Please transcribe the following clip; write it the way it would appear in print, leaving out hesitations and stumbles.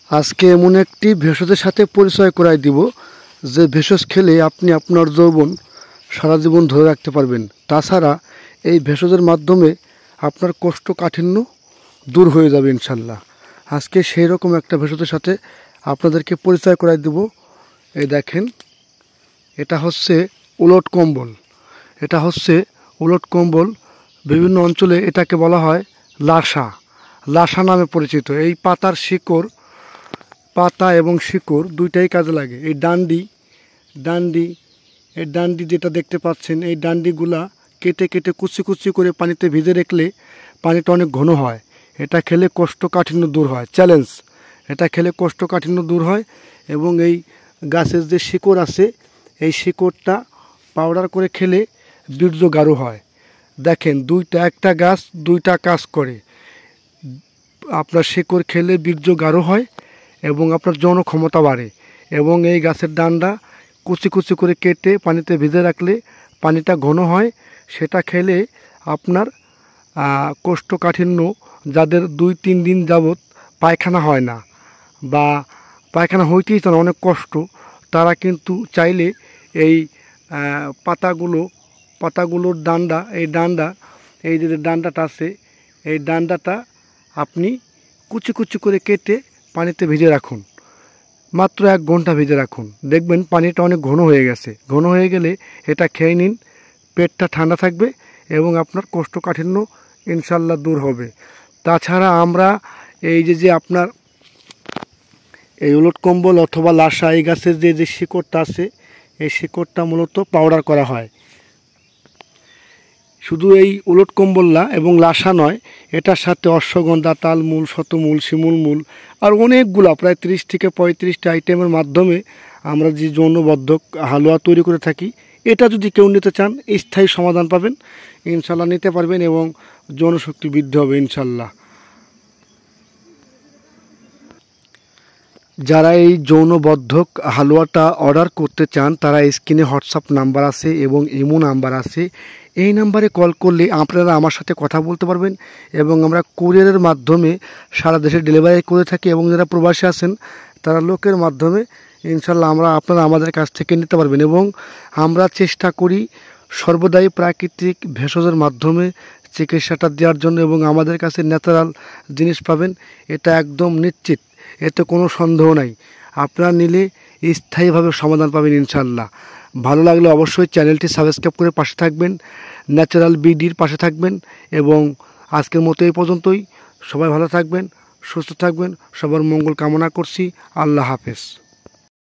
আজকে এমন একটি ভেষজের সাথে পরিচয় করাই দিব যে ভেষজ খেলে আপনি আপনার যৌবন সারা জীবন ধরে রাখতে পারবেন। তাছাড়া এই ভেষজের মাধ্যমে আপনার কোষ্ঠকাঠিন্য দূর হয়ে যাবে ইনশাল্লাহ। আজকে সেই রকম একটা ভেষজের সাথে আপনাদেরকে পরিচয় করাই দেব। এই দেখেন, এটা হচ্ছে উলট কম্বল। এটা হচ্ছে উলট কম্বল। বিভিন্ন অঞ্চলে এটাকে বলা হয় লাসা, লাসা নামে পরিচিত। এই পাতার শিকড়, পাতা এবং শিকড় দুইটাই কাজে লাগে। এই ডান্ডি যেটা দেখতে পাচ্ছেন, এই ডান্ডিগুলা কেটে কেটে কুচি কুচি করে পানিতে ভিজে রাখলে পানিটা অনেক ঘন হয়। এটা খেলে কোষ্ঠকাঠিন্য দূর হয়। চ্যালেঞ্জ, এটা খেলে কোষ্ঠকাঠিন্য দূর হয়। এবং এই গাছের যে শিকড় আছে, এই শিকড়টা পাউডার করে খেলে বীর্য গাঢ় হয়। দেখেন, একটা গাছ দুইটা কাজ করে। আপনার শিকড় খেলে বীর্য গাঢ় হয় এবং আপনার যৌন ক্ষমতা বাড়ে। এবং এই গাছের ডান্ডা কুচি কুচি করে কেটে পানিতে ভিজে রাখলে পানিটা ঘন হয়। সেটা খেলে আপনার কোষ্ঠকাঠিন্য, যাদের 2-3 দিন যাবৎ পায়খানা হয় না বা পায়খানা হইতেই চায় না, অনেক কষ্ট, তারা কিন্তু চাইলে এই পাতাগুলোর ডান্ডা, এই যে ডান্ডাটা আছে, এই ডান্ডাটা আপনি কুচি কুচি করে কেটে পানিতে ভিজে রাখুন। মাত্র 1 ঘন্টা ভিজে রাখুন, দেখবেন পানিটা অনেক ঘন হয়ে গেছে। ঘন হয়ে গেলে এটা খেয়ে নিন, পেটটা ঠান্ডা থাকবে এবং আপনার কোষ্ঠকাঠিন্য ইনশাল্লাহ দূর হবে। তাছাড়া আমরা এই যে আপনার এই উলট কম্বল অথবা লাসা, এই গাছের যে শিকড়টা আছে, এই শিকড়টা মূলত পাউডার করা হয়। শুধু এই উলট কম্বল না এবং লাসা নয়, এটার সাথে অশ্বগন্ধা, তালমূল, শতমূল, শিমুল মূল আর অনেকগুলা, প্রায় 30 থেকে 35টা আইটেমের মাধ্যমে আমরা যে যৌনবদ্ধক হালুয়া তৈরি করে থাকি। এটা যদি কেউ নিতে চান, স্থায়ী সমাধান পাবেন ইনশাল্লাহ, নিতে পারবেন এবং যৌনশক্তি বৃদ্ধি হবে ইনশাল্লাহ। যারা এই যৌনবদ্ধক হালুয়াটা অর্ডার করতে চান, তারা স্ক্রিনে হোয়াটসঅ্যাপ নাম্বার আছে এবং ইমো নাম্বার আছে। এই নাম্বারে কল করলে আপনারা আমার সাথে কথা বলতে পারবেন এবং আমরা কুরিয়ারের মাধ্যমে সারা দেশে ডেলিভারি করে থাকি। এবং যারা প্রবাসী আছেন, তারা লোকের মাধ্যমে ইনশাল্লাহ আপনারা আমাদের কাছ থেকে নিতে পারবেন। এবং আমরা চেষ্টা করি সর্বদাই প্রাকৃতিক ভেষজের মাধ্যমে চিকিৎসাটা দেওয়ার জন্য। এবং আমাদের কাছে ন্যাচারাল জিনিস পাবেন, এটা একদম নিশ্চিত, এতে কোনো সন্দেহ নাই। আপনারা নিলে স্থায়ীভাবে সমাধান পাবেন ইনশাল্লাহ। ভালো লাগলে অবশ্যই চ্যানেলটি সাবস্ক্রাইব করে পাশে থাকবেন, ন্যাচারাল বিডির পাশে থাকবেন। এবং আজকের মতো এই পর্যন্তই। সবাই ভালো থাকবেন, সুস্থ থাকবেন, সবার মঙ্গল কামনা করছি। আল্লাহ হাফেজ।